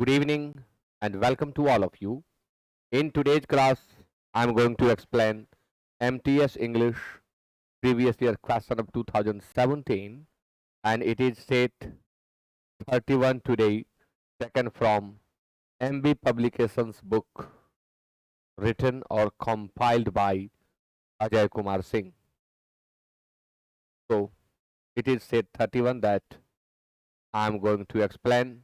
Good evening and welcome to all of you. In today's class, I'm going to explain MTS English previous year question of 2017, and it is set 31 today, taken from MB Publications book written or compiled by Ajay Kumar Singh. So it is set 31 that I'm going to explain.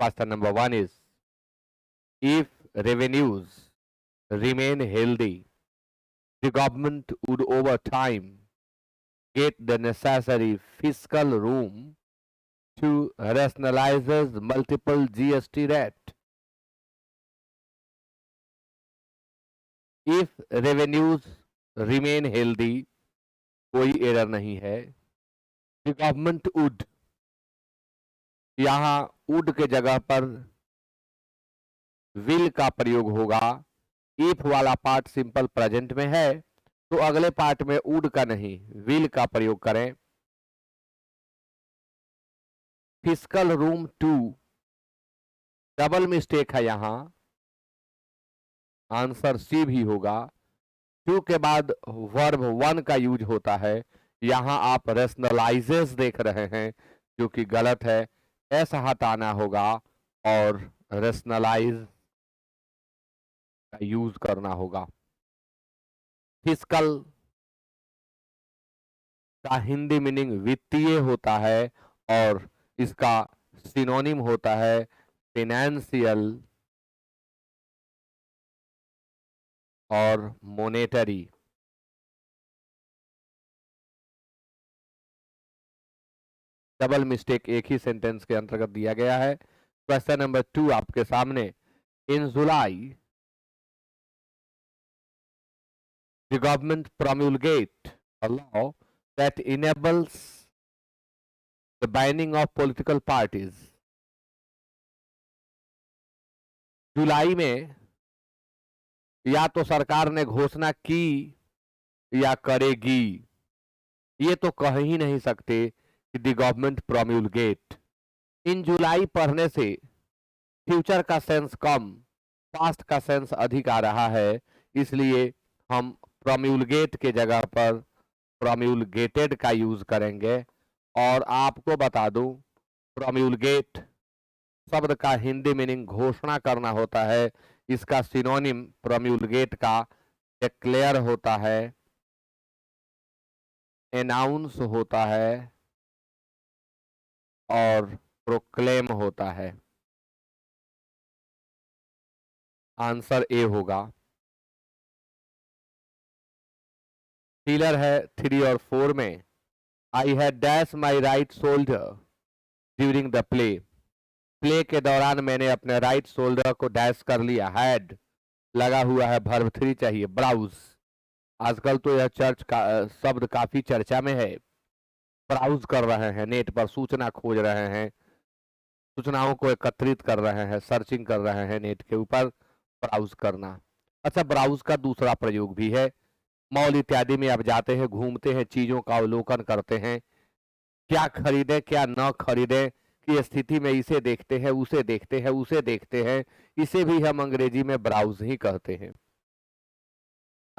Question number 1 is, if revenues remain healthy, the government would over time get the necessary fiscal room to rationalize multiple GST rate. If revenues remain healthy, कोई error नहीं है. The government would, यहाँ would के जगह पर will का प्रयोग होगा. if वाला पार्ट सिंपल प्रेजेंट में है तो अगले पार्ट में would का नहीं will का प्रयोग करें. फिस्कल रूम 2 डबल मिस्टेक है, यहां आंसर सी भी होगा. 2 के बाद वर्ब 1 का यूज होता है. यहां आप रेशनलाइजेस देख रहे हैं जो कि गलत है. एस हटाना होगा और रेशनलाइज का यूज करना होगा. फिस्कल का हिंदी मीनिंग वित्तीय होता है और इसका सिनोनिम होता है फाइनेंशियल और मोनेटरी. डबल मिस्टेक एक ही सेंटेंस के अंतर्गत दिया गया है. क्वेश्चन नंबर 2 आपके सामने. इन जुलाई the government promulgate a law that enables the banning of political parties. जुलाई में या तो सरकार ने घोषणा की या करेगी. ये तो कह ही नहीं सकते कि द गवर्नमेंट प्रोम्यूलगेट. इन जुलाई पढ़ने से फ्यूचर का सेंस कम, पास्ट का सेंस अधिक आ रहा है, इसलिए हम प्रोम्यूलगेट के जगह पर प्रोम्यूलगेटेड का यूज करेंगे. और आपको बता दूं, प्रोम्यूलगेट शब्द का हिंदी मीनिंग घोषणा करना होता है. इसका सिनोनिम प्रोम्यूलगेट का डिक्लेयर होता है, अनाउंस होता है और प्रोक्लेम होता है. आंसर ए होगा. टीलर है 3 और 4 में. I had dash my right shoulder during the play. Play के दौरान मैंने अपने राइट शोल्डर को डैश कर लिया. हैड लगा हुआ है, वर्ब 3 चाहिए. ब्राउज, आजकल तो यह चर्च का शब्द काफी चर्चा में है. ब्राउज कर रहे हैं, नेट पर सूचना खोज रहे हैं, सूचनाओं को एकत्रित कर रहे हैं, सर्चिंग कर रहे हैं नेट के ऊपर. ब्राउज करना. अच्छा, ब्राउज का दूसरा प्रयोग भी है. मॉल इत्यादि में आप जाते हैं, घूमते हैं, चीजों का अवलोकन करते हैं, क्या खरीदे क्या न खरीदे की स्थिति में इसे देखते हैं, उसे देखते हैं, उसे देखते हैं. इसे भी हम अंग्रेजी में ब्राउज ही कहते हैं.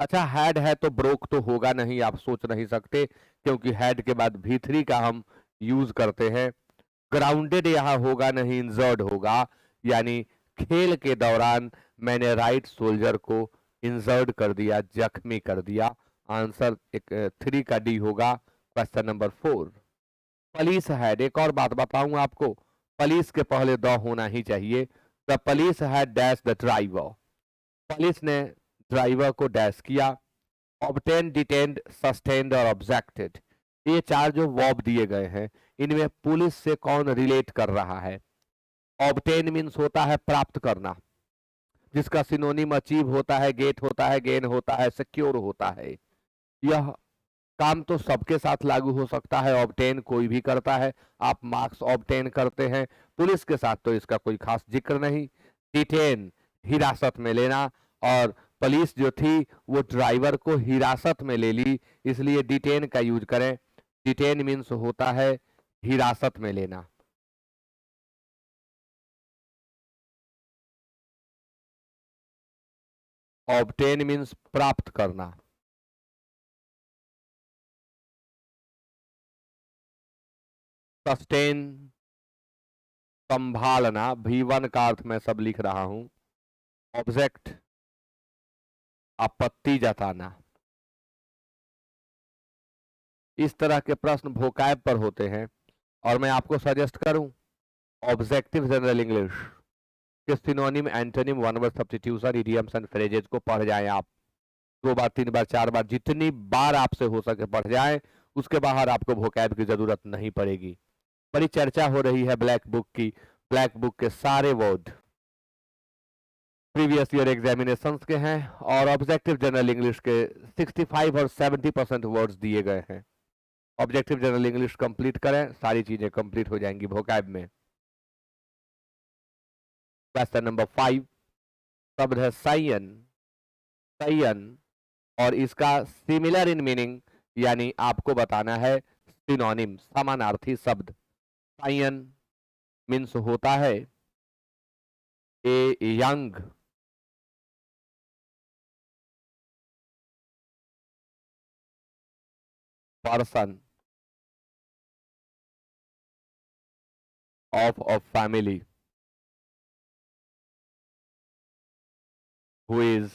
अच्छा, हैड है तो ब्रोक तो होगा नहीं, आप सोच नहीं सकते, क्योंकि हैड के बाद V3 का हम यूज करते हैं. ग्राउंडेड यहाँ होगा नहीं, इंजर्ड होगा. यानी खेल के दौरान मैंने राइट सोल्जर को इंजर्ड कर दिया, जख्मी कर दिया. आंसर 3 का डी होगा. Question number 4. पुलिस हैड, एक और बात बताऊं आपको, पुलिस के पहले द होना ही चाहिए. The police had dash the driver. Police ने ड्राइवर को डैश किया. ऑब्टेन, डिटेन्ड, सस्टेन्ड और ऑब्जेक्टेड, ये 4 जो वर्ब दिए गए हैं, इनमें पुलिस से कौन रिलेट कर रहा है. ऑब्टेन मीन्स होता है प्राप्त करना, जिसका सिनोनिम अचीव होता है, गेट होता है, गेन होता है, सिक्योर होता है. यह काम तो सबके साथ लागू हो सकता है. ऑब्टेन कोई भी करता है. आप मार्क्स ऑब्टेन करते हैं, पुलिस के साथ तो इसका कोई खास जिक्र नहीं. डिटेन, हिरासत में लेना, और पुलिस जो थी वो ड्राइवर को हिरासत में ले ली, इसलिए डिटेन का यूज करें. डिटेन मीन्स होता है हिरासत में लेना. ऑब्टेन मीन्स प्राप्त करना, सस्टेन संभालना, V1 का अर्थ मैं सब लिख रहा हूं, ऑब्जेक्ट आपत्ति जताना। इस तरह के प्रश्न वोकैब पर होते हैं और मैं आपको सजेस्ट करूं ऑब्जेक्टिव जनरल इंग्लिश के synonym, antonym, one word substitution, idioms and phrases को पढ़ जाएं आप। 2 बार 3 बार 4 बार जितनी बार आपसे हो सके पढ़ जाएं, उसके बाहर आपको वोकैब की जरूरत नहीं पड़ेगी। बड़ी चर्चा हो रही है ब्लैक बुक की, ब्लैक बुक के सारे वर्ड प्रीवियस ईयर एग्जामिनेशंस के हैं और ऑब्जेक्टिव जनरल इंग्लिश के 65 और 70% वर्ड्स दिए गए हैं। ऑब्जेक्टिव जनरल इंग्लिश कंप्लीट करें, सारी चीजें कंप्लीट हो जाएंगी वोकैब में। क्वेश्चन नंबर 5, शब्द है साइन। साइन और इसका सिमिलर इन मीनिंग यानी आपको बताना है सिनोनिम, समानार्थी शब्द। साइन मीन्स होता है a young person of a family who is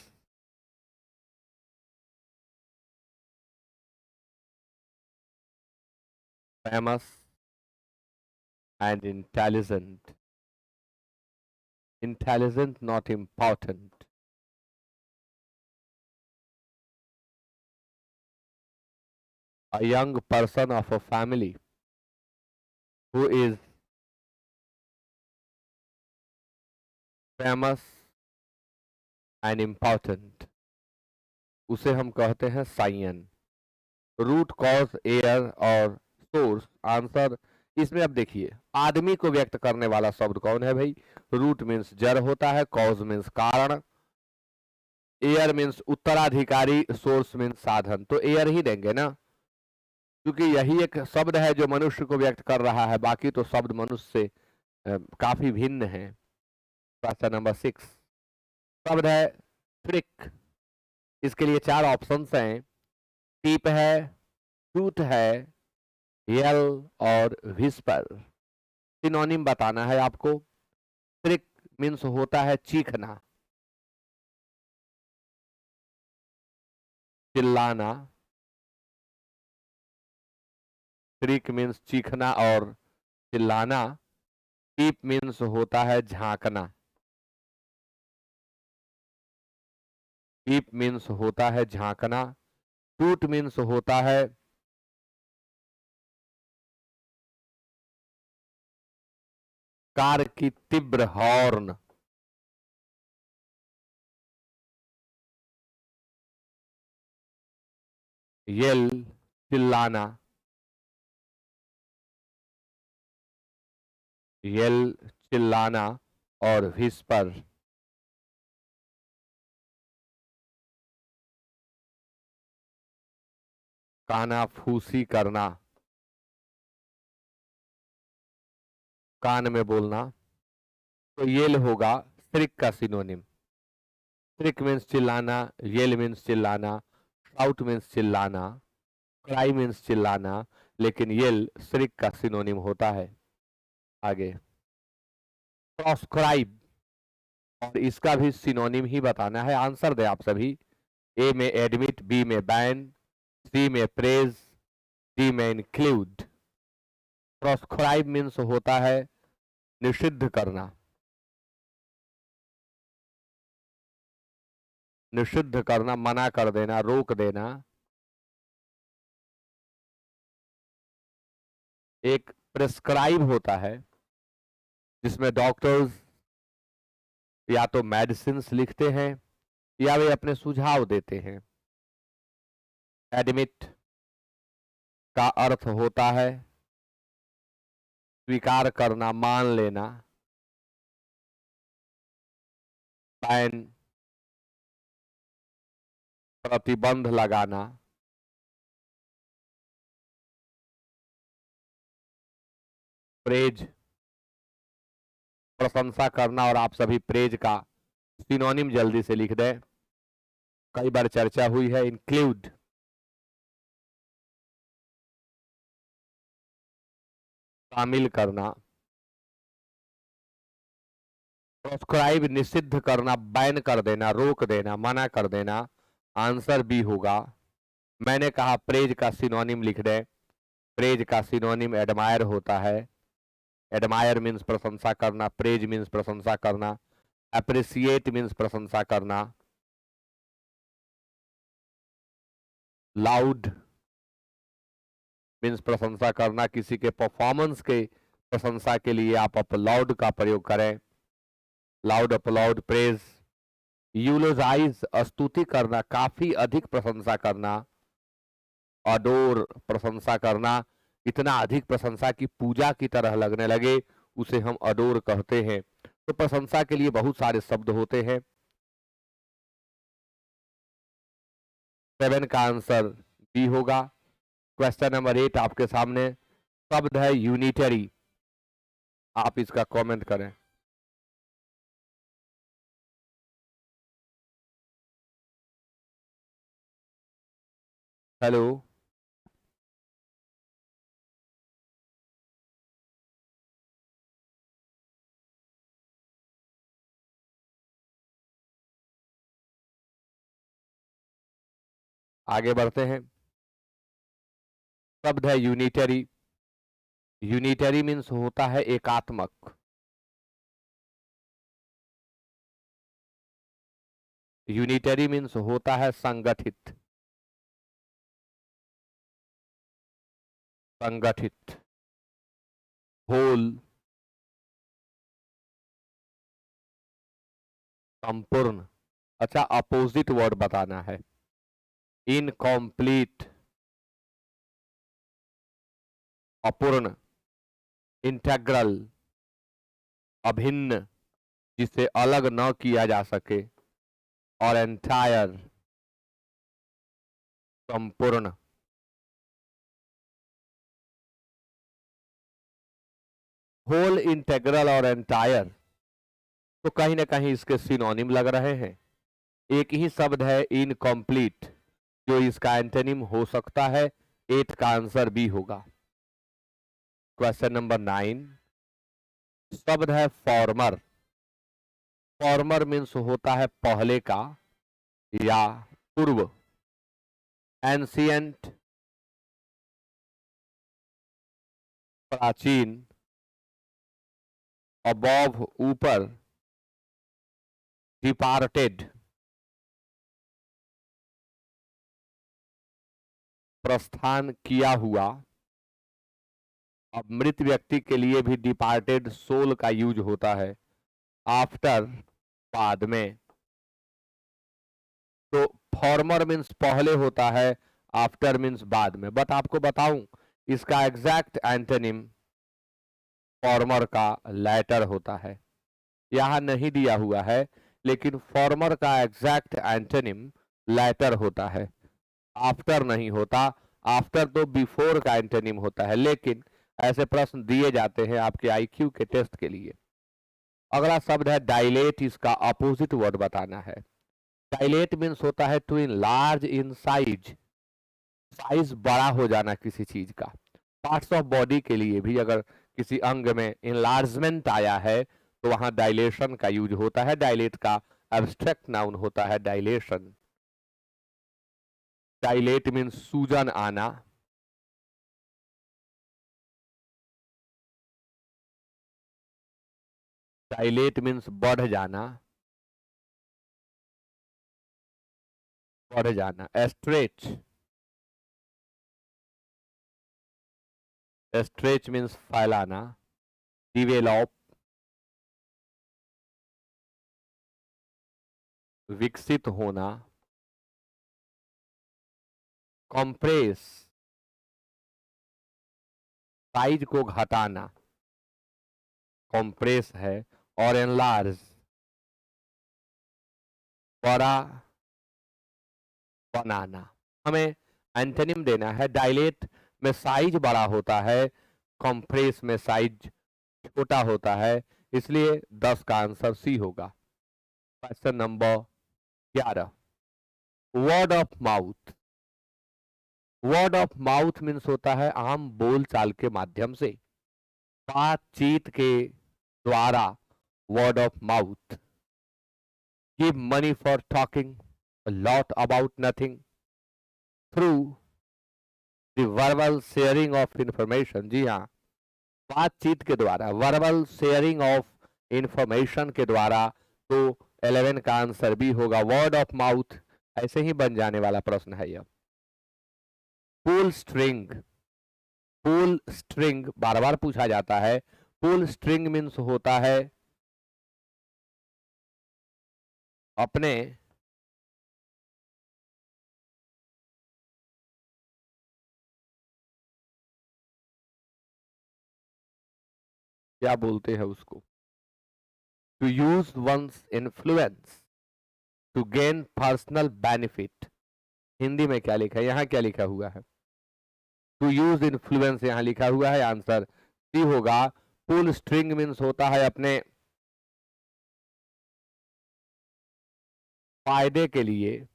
famous and intelligent. Intelligent, not important. A young person of a family who is famous and important, उसे हम कहते हैं साइन। रूट, कॉज, एयर और source answer. इसमें अब देखिए आदमी को व्यक्त करने वाला शब्द कौन है भाई? रूट मीन्स जड़ होता है, कॉज मीन्स कारण, एयर मीन्स उत्तराधिकारी, सोर्स मीन्स साधन। तो एयर ही देंगे ना, क्योंकि यही एक शब्द है जो मनुष्य को व्यक्त कर रहा है, बाकी तो शब्द मनुष्य से काफी भिन्न है। क्वेश्चन नंबर 6, शब्द है ट्रिक। इसके लिए 4 ऑप्शंस हैं, टीप है, टूट है, यल और विस्पर। सिनोनिम बताना है आपको। ट्रिक मीन्स होता है चीखना, चिल्लाना। ट्रिक मीन्स चीखना और चिल्लाना। टीप मीन्स होता है झांकना। टीप मीन्स होता है झांकना। टूट मीन्स होता है कार की तीव्र हॉर्न। येल चिल्लाना, येल चिल्लाना और विस्पर कानाफूसी करना, कान में बोलना। तो येल होगा श्रिक का सिनोनिम। श्रिक मीन्स चिल्लाना, येल मीन्स चिल्लाना, शाउट मीन्स चिल्लाना, क्राई मीन्स चिल्लाना, लेकिन येल श्रिक का सिनोनिम होता है। आगे प्रोस्क्राइब, और इसका भी सिनोनिम ही बताना है। आंसर दे आप सभी। ए में एडमिट, बी में बैन, सी में प्रेज, डी में इंक्लूड। प्रोस्क्राइब मीन्स होता है निषिद्ध करना, निषिद्ध करना, मना कर देना, रोक देना। एक प्रेस्क्राइब होता है जिसमें डॉक्टर्स या तो मेडिसिन लिखते हैं या वे अपने सुझाव देते हैं। एडमिट का अर्थ होता है स्वीकार करना, मान लेना। बैन प्रतिबंध लगाना। प्रेज प्रशंसा करना, और आप सभी प्रेज का सिनोनिम जल्दी से लिख दें। कई बार चर्चा हुई है। इंक्लूड, शामिल करना। प्रोस्क्राइब, निषिद्ध करना, बैन कर देना, रोक देना, मना कर देना। आंसर बी होगा। मैंने कहा प्रेज का सिनोनिम लिख दें। प्रेज का सिनोनिम एडमायर होता है। एडमायर मीन्स प्रशंसा करना, प्रेज मीन्स प्रशंसा करना, अप्रिसिएट मीन्स प्रशंसा करना। लाउड मीन्स प्रशंसा करना, किसी के परफॉर्मेंस के प्रशंसा के लिए आप अपलाउड का प्रयोग करें। Loud, applaud, praise. यूलोजाइज, स्तुति करना, काफी अधिक प्रशंसा करना। अडोर, प्रशंसा करना, इतना अधिक प्रशंसा की पूजा की तरह लगने लगे, उसे हम अडोर कहते हैं। तो प्रशंसा के लिए बहुत सारे शब्द होते हैं। 7 का आंसर बी होगा। क्वेश्चन नंबर 8 आपके सामने। शब्द है यूनिटरी। आप इसका कमेंट करें। हेलो, आगे बढ़ते हैं। शब्द है यूनिटरी। यूनिटरी मीन्स होता है एकात्मक। यूनिटरी मीन्स होता है संगठित। संगठित। होल, संपूर्ण। अच्छा, अपोजिट वर्ड बताना है। इनकॉम्प्लीट, अपूर्ण। इंटेग्रल, अभिन्न, जिसे अलग न किया जा सके। और एंटायर, संपूर्ण। होल, इंटेग्रल और एंटायर तो कहीं ना कहीं इसके सिनोनिम लग रहे हैं। एक ही शब्द है इनकम्प्लीट, जो इसका एंटोनिम हो सकता है। 8 का आंसर बी होगा। Question number 9। शब्द है फॉर्मर। फॉर्मर मीन्स होता है पहले का या पूर्व। एंशियंट, प्राचीन। अबव, ऊपर। डिपार्टेड, प्रस्थान किया हुआ। अब मृत व्यक्ति के लिए भी डिपार्टेड सोल का यूज होता है। आफ्टर, बाद में। तो फॉर्मर मीन्स पहले होता है, आफ्टर मीन्स बाद में। बट आपको बताऊं, इसका एग्जैक्ट एंटोनिम फॉर्मर का लैटर होता है। यहां नहीं दिया हुआ है, लेकिन फॉर्मर का एग्जैक्ट एंटोनिम लैटर होता है, आफ्टर नहीं होता। आफ्टर तो बिफोर का एंटोनिम होता है। लेकिन ऐसे प्रश्न दिए जाते हैं आपके आईक्यू के टेस्ट के लिए। अगला शब्द है डायलेट। इसका अपोजिट वर्ड बताना है। डायलेट मीन्स होता है to enlarge in size. Size बड़ा हो जाना किसी चीज का। पार्ट्स ऑफ बॉडी के लिए भी अगर किसी अंग में इनलार्जमेंट आया है तो वहां डायलेशन का यूज होता है। डायलेट का एब्स्ट्रैक्ट नाउन होता है डायलेशन। डायलेट मीन्स सूजन आना। डायलेट मीन्स बढ़ जाना। बढ़ जाना। स्ट्रेच, स्ट्रेच मीन्स फैलाना। डिवेलप, विकसित होना। कंप्रेस, साइज को घटाना, कंप्रेस है। और एनलार्ज, बड़ा बनाना। हमें एंटोनिम देना है। डायलेट में साइज बड़ा होता है, कंप्रेस में साइज छोटा होता है। इसलिए 10 का आंसर सी होगा। Question number 11। Word of mouth. Word of mouth means होता है आम बोल चाल के माध्यम से, बातचीत के द्वारा। Word of mouth. Give money for talking lot about nothing through the verbal sharing of information. जी हाँ, बातचीत के द्वारा, वर्बल शेयरिंग ऑफ इंफॉर्मेशन के द्वारा। तो 11 का आंसर बी होगा, वर्ड ऑफ माउथ। ऐसे ही बन जाने वाला प्रश्न है यह। पुल स्ट्रिंग। पुल स्ट्रिंग बार बार पूछा जाता है। पुल स्ट्रिंग मीन्स होता है अपने क्या बोलते हैं उसको, to use one's influence to gain personal benefit. Hindi में क्या लिखा है, यहाँ क्या लिखा हुआ है, टू यूज इन्फ्लुएंस यहाँ लिखा हुआ है। आंसर सी होगा। पुल स्ट्रिंग मीन्स होता है अपने फायदे के लिए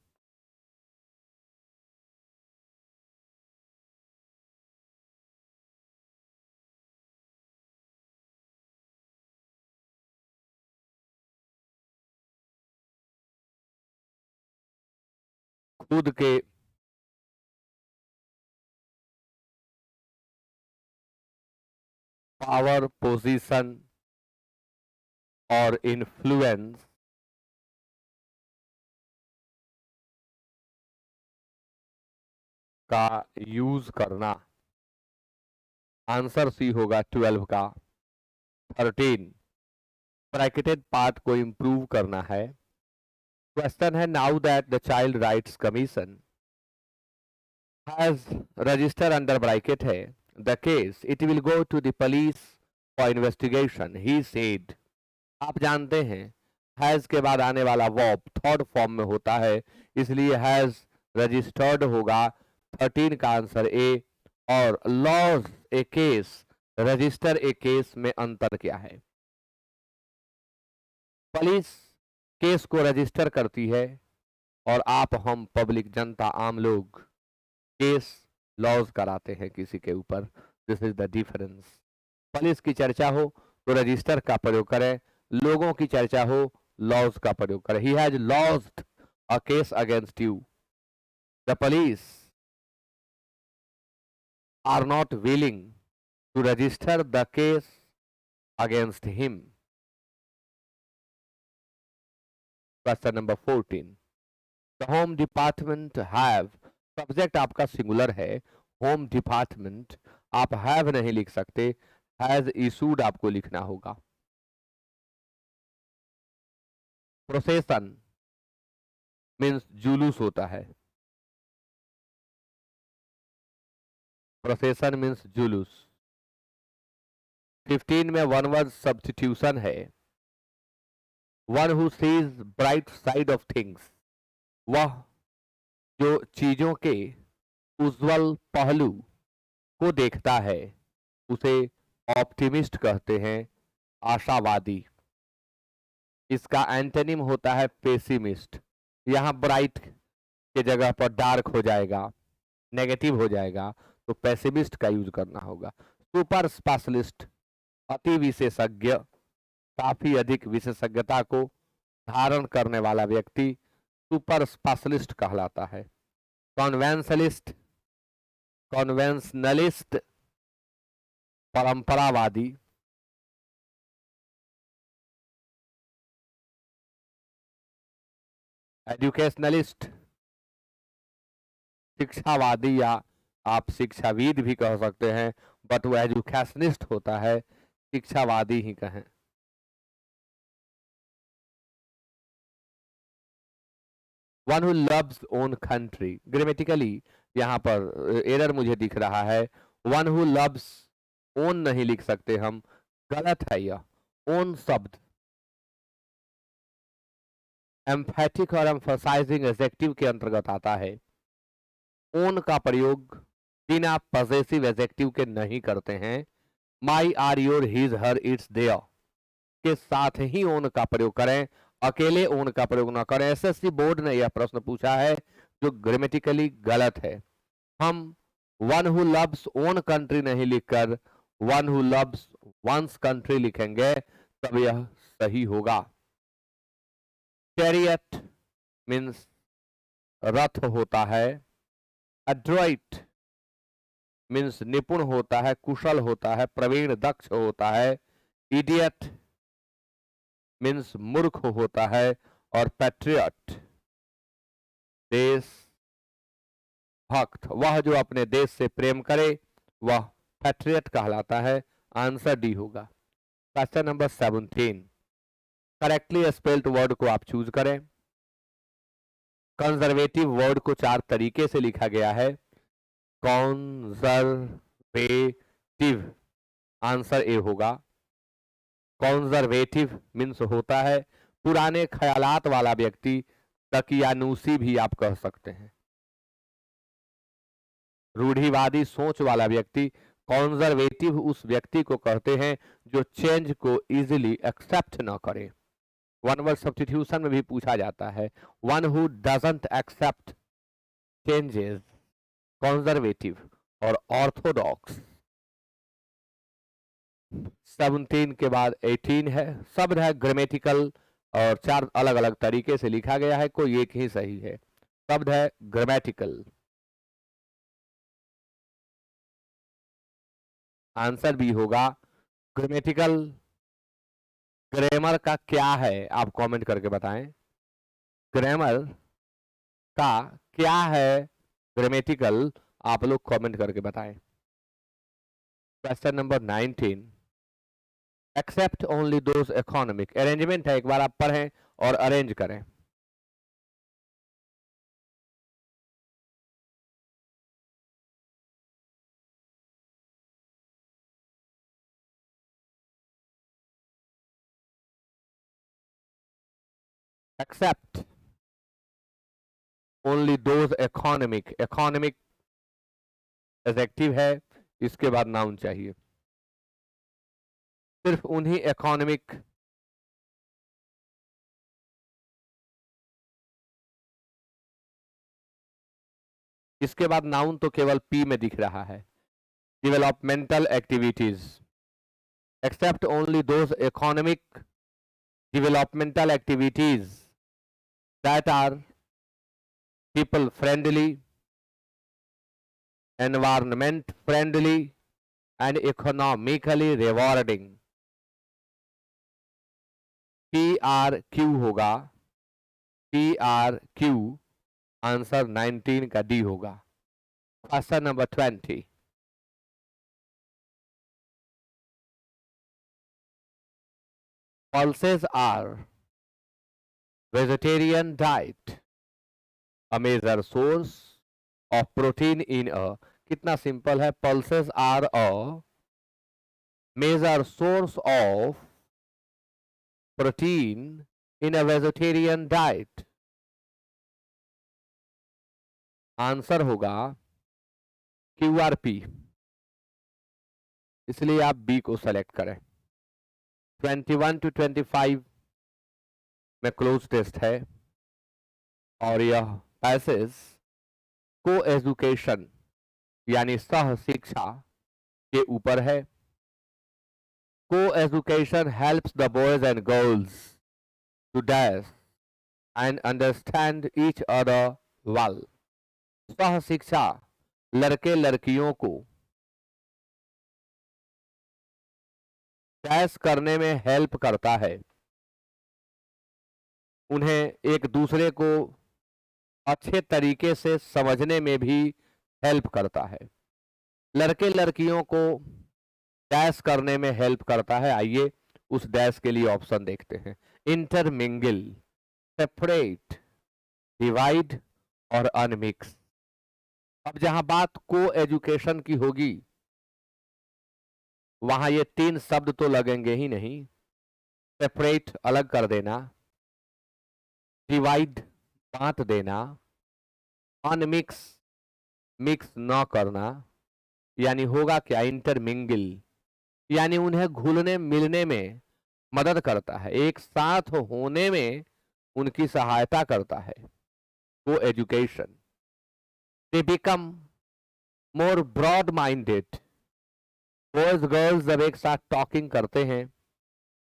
खुद के पावर, पोजीशन और इन्फ्लुएंस का यूज करना। आंसर सी होगा 12 का। 13 ब्रैकेटेड पार्ट को इंप्रूव करना है। क्वेश्चन है, now that the child rights commission has register under bracket है the case, it will go to the police for investigation, he said. आप जानते हैं हैज के बाद आने वाला वर्ब थर्ड फॉर्म में होता है, इसलिए हैज रजिस्टर्ड होगा। 13 का आंसर ए। और लॉज ए केस, रजिस्टर ए केस में अंतर क्या है। पुलिस केस को रजिस्टर करती है और आप, हम, पब्लिक, जनता, आम लोग केस, लॉज कराते हैं किसी के ऊपर। This is the difference. Police की चर्चा हो तो रजिस्टर का प्रयोग करें, लोगों की चर्चा हो लॉज का प्रयोग करें। He has lodged a case against you, the police are not willing to register the case against him. Question number 14, the home department have, subject आपका सिंगुलर है, होम डिपार्टमेंट, आप हैव नहीं लिख सकते, हैज इशूड आपको लिखना होगा। प्रोसेसन means जुलूस होता है, प्रोसेसन मीन्स जुलूस। 15 में वन वर्ड सब्स्टिट्यूशन है। One who seize bright side of things, वह जो चीजों के उज्जवल पहलू को देखता है उसे ऑप्टिमिस्ट कहते हैं, आशावादी। इसका एंटोनिम होता है पेसिमिस्ट। यहाँ ब्राइट के जगह पर डार्क हो जाएगा, नेगेटिव हो जाएगा, तो पेसिमिस्ट का यूज करना होगा। सुपर स्पेशलिस्ट, अति विशेषज्ञ, काफी अधिक विशेषज्ञता को धारण करने वाला व्यक्ति सुपर स्पेशलिस्ट कहलाता है। कॉन्वेंशनलिस्ट, कॉन्वेंशनलिस्ट परंपरावादी। एजुकेशनलिस्ट शिक्षावादी, या आप शिक्षाविद भी कह सकते हैं, बट वो एजुकेशनिस्ट होता है, शिक्षावादी ही कहें। One who loves own country, grammatically यहाँ पर एरर मुझे दिख रहा है, वन हु लव्स, ओन नहीं लिख सकते हम, गलत है यह। ओन शब्द एम्फैटिक और एम्फसाइजिंग एडजेक्टिव के अंतर्गत आता है। ओन का प्रयोग बिना पॉजेसिव एडजेक्टिव के नहीं करते हैं। My, our, your, his, her, its, their के साथ ही ओन का प्रयोग करें, अकेले ओन का प्रयोग न करें। एसएससी बोर्ड ने यह प्रश्न पूछा है, जो ग्रामेटिकली गलत है। हम one who loves own country नहीं लिखकर one who loves one's country लिखेंगे, तब यह सही होगा। चैरियट मीन्स रथ होता है। एड्रॉइट मीन्स निपुण होता है, कुशल होता है, प्रवीण, दक्ष होता है। इडियट मीन्स मूर्ख होता है। और पैट्रियट देश भक्त, वह जो अपने देश से प्रेम करे वह पैट्रियट कहलाता है। आंसर डी होगा। Question number 17, correctly spelled word को आप चूज करें। कंजर्वेटिव वर्ड को 4 तरीके से लिखा गया है। कॉन्जर्वेटिव, आंसर ए होगा। कॉन्जर्वेटिव मीन्स होता है पुराने ख्यालात वाला व्यक्ति, तकियानूसी भी आप कह सकते हैं। रूढ़िवादी सोच वाला व्यक्ति। कॉन्जर्वेटिव उस व्यक्ति को कहते हैं जो चेंज को इजीली एक्सेप्ट न करे। वन वर्ड सब्स्टिट्यूशन में भी पूछा जाता है, one who doesn't accept changes, conservative. और ऑर्थोडॉक्स। 17 के बाद 18 है। शब्द है ग्रामेटिकल और 4 अलग अलग तरीके से लिखा गया है, कोई एक ही सही है। शब्द है ग्रामेटिकल, आंसर भी होगा ग्रामेटिकल। ग्रामर का क्या है आप कमेंट करके बताएं। ग्रामर का क्या है ग्रामेटिकल, आप लोग कमेंट करके बताएं। Question number 19, accept only those economic. Arrangement है, एक बार आप पढ़ें और अरेंज करें। Accept only those economic, economic adjective है, इसके बाद नाउन चाहिए। सिर्फ उन्हीं इकोनॉमिक, इसके बाद नाउन तो केवल पी में दिख रहा है। Developmental activities, accept only those economic developmental activities that are people friendly, environment friendly and economically rewarding। PRQ होगा, PRQ, आंसर 19 का डी होगा। Question number 20, pulses are vegetarian diet, a major source of protein in a, कितना simple है, pulses are a major source of protein in a vegetarian diet। Answer होगा QRP, इसलिए आप B को select करें। 21 to 25 में cloze test है और यह पैसेज को एजुकेशन यानी सह शिक्षा के ऊपर है। Coeducation helps the boys and girls to dash and understand each other well. सह शिक्षा लड़के लड़कियों को डैश करने में हेल्प करता है, उन्हें एक दूसरे को अच्छे तरीके से समझने में भी हेल्प करता है। लड़के लड़कियों को डैश करने में हेल्प करता है। आइए उस डैश के लिए ऑप्शन देखते हैं। इंटरमिंगल, सेपरेट, डिवाइड और अनमिक्स। अब जहां बात को एजुकेशन की होगी वहां ये 3 शब्द तो लगेंगे ही नहीं। सेपरेट अलग कर देना, डिवाइड बांट देना, अनमिक्स मिक्स न करना, यानी होगा क्या, इंटरमिंगल, यानी उन्हें घुलने मिलने में मदद करता है, एक साथ होने में उनकी सहायता करता है। Coeducation they become more broad minded. Boys girls जब एक साथ टॉकिंग करते हैं,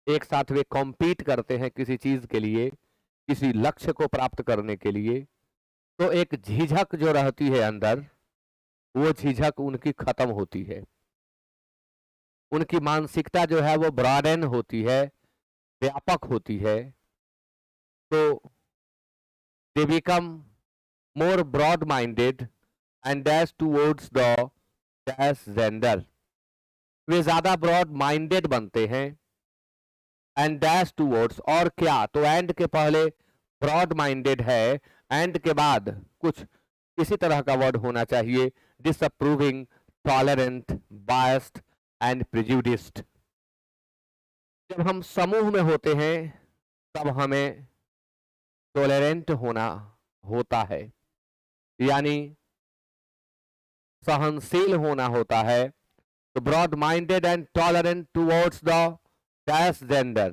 एक साथ वे कॉम्पीट करते हैं किसी चीज के लिए, किसी लक्ष्य को प्राप्त करने के लिए, तो एक झिझक जो रहती है अंदर, वो झिझक उनकी खत्म होती है। उनकी मानसिकता जो है वो ब्रॉडन होती है, व्यापक होती है। तो they become more broad minded and dash towards the dash gender. वे ज्यादा ब्रॉड माइंडेड बनते हैं। एंड डैश टूवर्ड्स, और क्या, तो एंड के पहले ब्रॉड माइंडेड है, एंड के बाद कुछ इसी तरह का वर्ड होना चाहिए, disapproving, tolerant, biased and prejudiced. जब हम समूह में होते हैं तब हमें टॉलरेंट होना होता है, यानी सहनशील होना होता है। तो broad minded and tolerant towards the dash gender.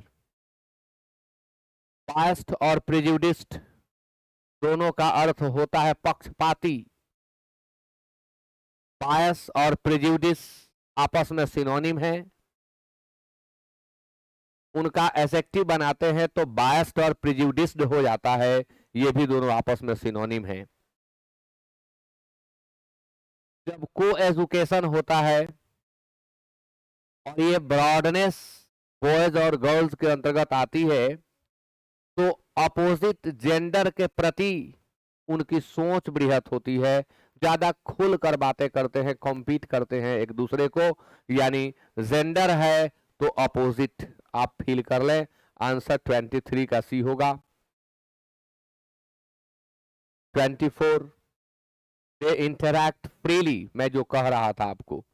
Biased और प्रिजुडिस्ड दोनों का अर्थ होता है पक्षपाती। बायस और प्रिजुडिस आपस में सिनोनिम है, उनका एडजेक्टिव बनाते हैं तो बायस्ड और प्रिजुडिस्ड हो जाता है। ये भी दोनों आपस में सिनोनिम है। जब को एजुकेशन होता है और ये ब्रॉडनेस बॉयज और गर्ल्स के अंतर्गत आती है, तो अपोजिट जेंडर के प्रति उनकी सोच बृहत होती है, ज्यादा खुलकर बातें करते हैं, कॉम्पीट करते हैं एक दूसरे को। यानी जेंडर है तो अपोजिट, आप फील कर लें। आंसर 23 का सी होगा। 24, वे इंटरैक्ट फ्रीली, मैं जो कह रहा था आपको,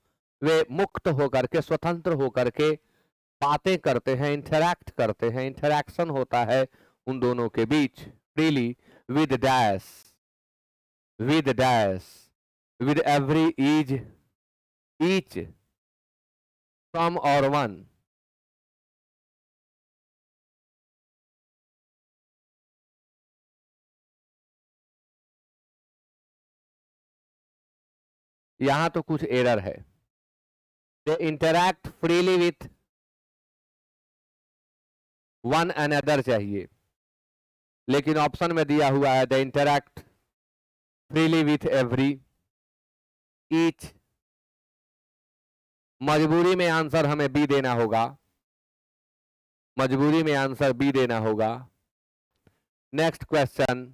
वे मुक्त होकर के, स्वतंत्र होकर के बातें करते हैं, इंटरैक्ट करते हैं, इंटरैक्शन होता है उन दोनों के बीच freely. With dash, with dash, with every, is, each, some और वन। यहां तो कुछ एरर है। They interact freely with one another चाहिए, लेकिन ऑप्शन में दिया हुआ है they interact freely with every, each. मजबूरी में आंसर हमें बी देना होगा, मजबूरी में आंसर बी देना होगा। Next question,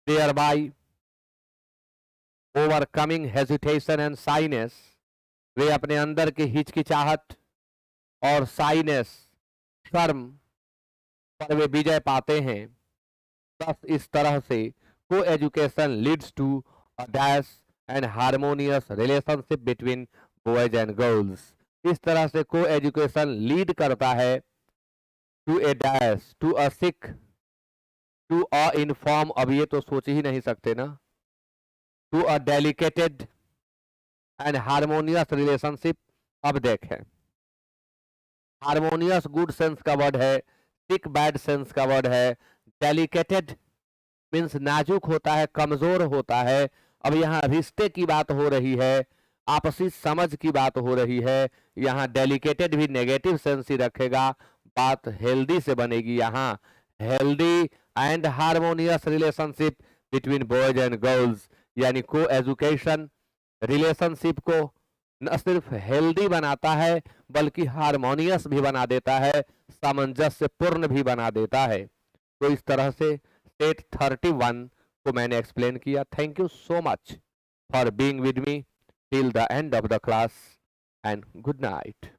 thereby overcoming hesitation and shyness, वे अपने अंदर की हिचकिचाहट और साइनेस, शर्म पर वे विजय पाते हैं। बस इस तरह से को education leads to a dash and harmonious relationship between boys and girls. इस तरह से को एजुकेशन लीड करता है to a dash, to a sick, to a inform, अब ये तो सोच ही नहीं सकते ना, to a delicated and harmonious relationship. अब देखें, हार्मोनियस गुड सेंस का वर्ड है, सिक बैड सेंस का वर्ड है, डेलिकेटेड मीन्स नाजुक होता है, कमजोर होता है। अब यहाँ रिश्ते की बात हो रही है, आपसी समझ की बात हो रही है। यहाँ डेलिकेटेड भी नेगेटिव सेंस ही रखेगा, बात हेल्दी से बनेगी। यहाँ healthy and harmonious relationship between boys and girls, यानी को एजुकेशन रिलेशनशिप को न सिर्फ हेल्दी बनाता है बल्कि हार्मोनियस भी बना देता है, सामंजस्य पूर्ण भी बना देता है। तो इस तरह से सेट 31 को मैंने एक्सप्लेन किया। Thank you so much for being with me till the end of the class and good night.